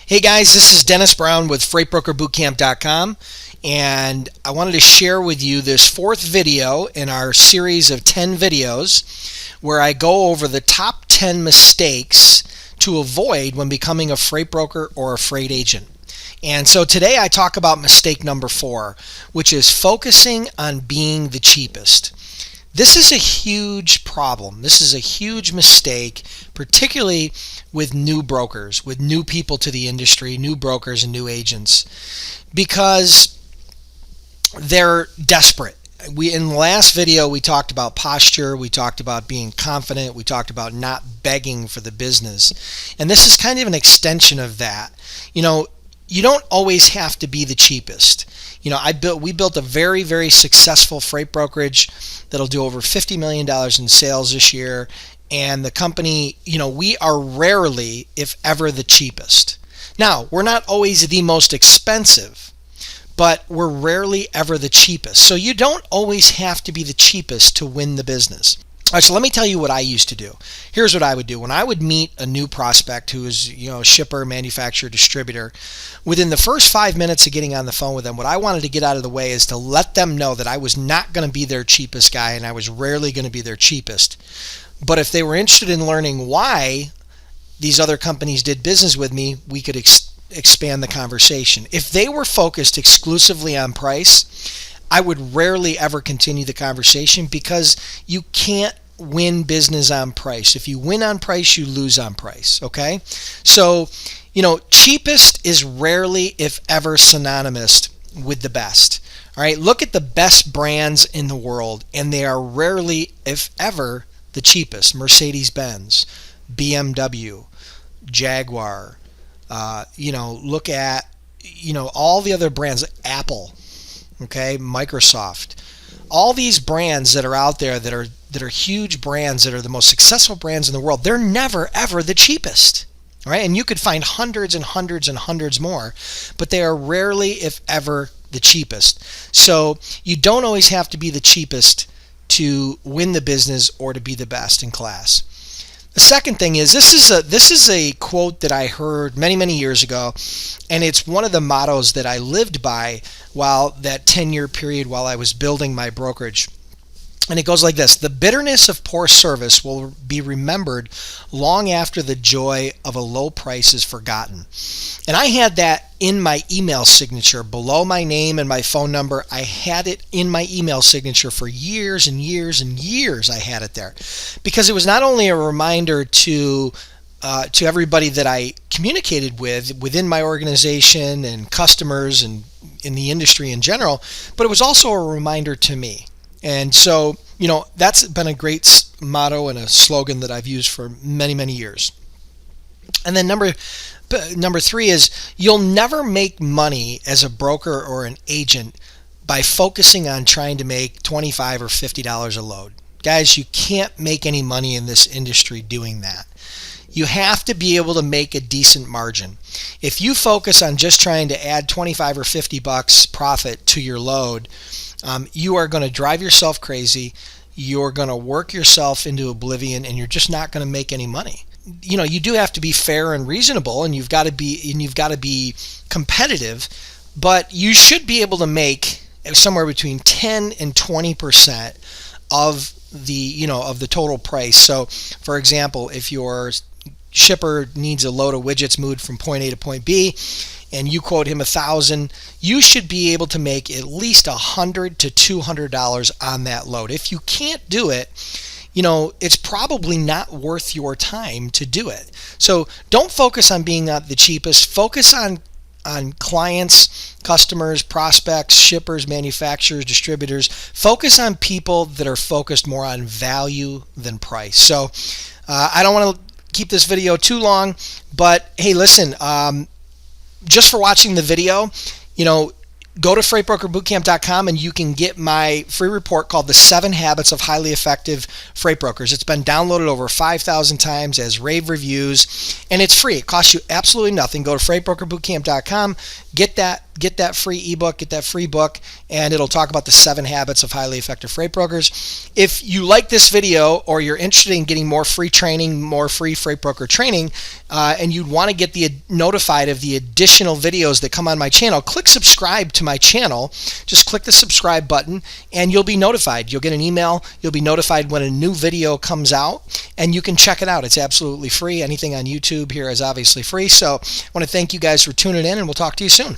Hey guys, this is Dennis Brown with FreightBrokerBootcamp.com, and I wanted to share with you this fourth video in our series of 10 videos where I go over the top 10 mistakes to avoid when becoming a freight broker or a freight agent. And so today I talk about mistake number 4, which is focusing on being the cheapest. This is a huge problem. This is a huge mistake, particularly with new brokers, with new people to the industry, new brokers and new agents, because they're desperate. In the last video, we talked about posture, we talked about being confident, we talked about not begging for the business. And this is kind of an extension of that. You don't always have to be the cheapest. We built a very, very successful freight brokerage that'll do over $50 million in sales this year. And the company, we are rarely, if ever, the cheapest. Now, we're not always the most expensive, but we're rarely ever the cheapest. So you don't always have to be the cheapest to win the business. All right, so let me tell you what I used to do. Here's what I would do. When I would meet a new prospect who is, a shipper, manufacturer, distributor, within the first 5 minutes of getting on the phone with them, what I wanted to get out of the way is to let them know that I was not going to be their cheapest guy and I was rarely going to be their cheapest. But if they were interested in learning why these other companies did business with me, we could expand the conversation. If they were focused exclusively on price, I would rarely ever continue the conversation because you can't win business on price. If you win on price, you lose on price, okay? So, cheapest is rarely, if ever, synonymous with the best. All right, look at the best brands in the world, and they are rarely, if ever, the cheapest. Mercedes-Benz, BMW, Jaguar, look at, all the other brands, Apple, okay, Microsoft, all these brands that are out there that are huge brands, that are the most successful brands in the world, they're never ever the cheapest, right? And you could find hundreds and hundreds and hundreds more, but they are rarely, if ever, the cheapest. So you don't always have to be the cheapest to win the business or to be the best in class. The second thing is, this is a quote that I heard many, many years ago, and it's one of the mottos that I lived by while that 10-year period while I was building my brokerage. And it goes like this: the bitterness of poor service will be remembered long after the joy of a low price is forgotten. And I had that in my email signature below my name and my phone number. I had it in my email signature for years and years and years. I had it there because it was not only a reminder to everybody that I communicated with within my organization and customers and in the industry in general, but it was also a reminder to me. And so, that's been a great motto and a slogan that I've used for many, many years. And then number 3 is, you'll never make money as a broker or an agent by focusing on trying to make $25 or $50 a load. Guys, you can't make any money in this industry doing that. You have to be able to make a decent margin. If you focus on just trying to add 25 or 50 bucks profit to your load, you are going to drive yourself crazy. You're going to work yourself into oblivion, and you're just not going to make any money. You do have to be fair and reasonable, and you've got to be competitive, but you should be able to make somewhere between 10 and 20% of the total price. So, for example, if your shipper needs a load of widgets moved from point A to point B, and you quote him $1,000, you should be able to make at least $100 to $200 on that load. If you can't do it, it's probably not worth your time to do it. So don't focus on being the cheapest. Focus on clients, customers, prospects, shippers, manufacturers, distributors. Focus on people that are focused more on value than price. So I don't want to keep this video too long, but hey, listen, just for watching the video, go to FreightBrokerBootcamp.com and you can get my free report called The 7 Habits of Highly Effective Freight Brokers. It's been downloaded over 5,000 times as rave reviews, and it's free. It costs you absolutely nothing. Go to FreightBrokerBootcamp.com, get that get that free ebook, get that free book, and it'll talk about the 7 habits of highly effective freight brokers. If you like this video or you're interested in getting more free training, more free freight broker training, and you'd want to get notified of the additional videos that come on my channel, click subscribe to my channel. Just click the subscribe button and you'll be notified. You'll get an email. You'll be notified when a new video comes out, and you can check it out. It's absolutely free. Anything on YouTube here is obviously free. So I want to thank you guys for tuning in, and we'll talk to you soon.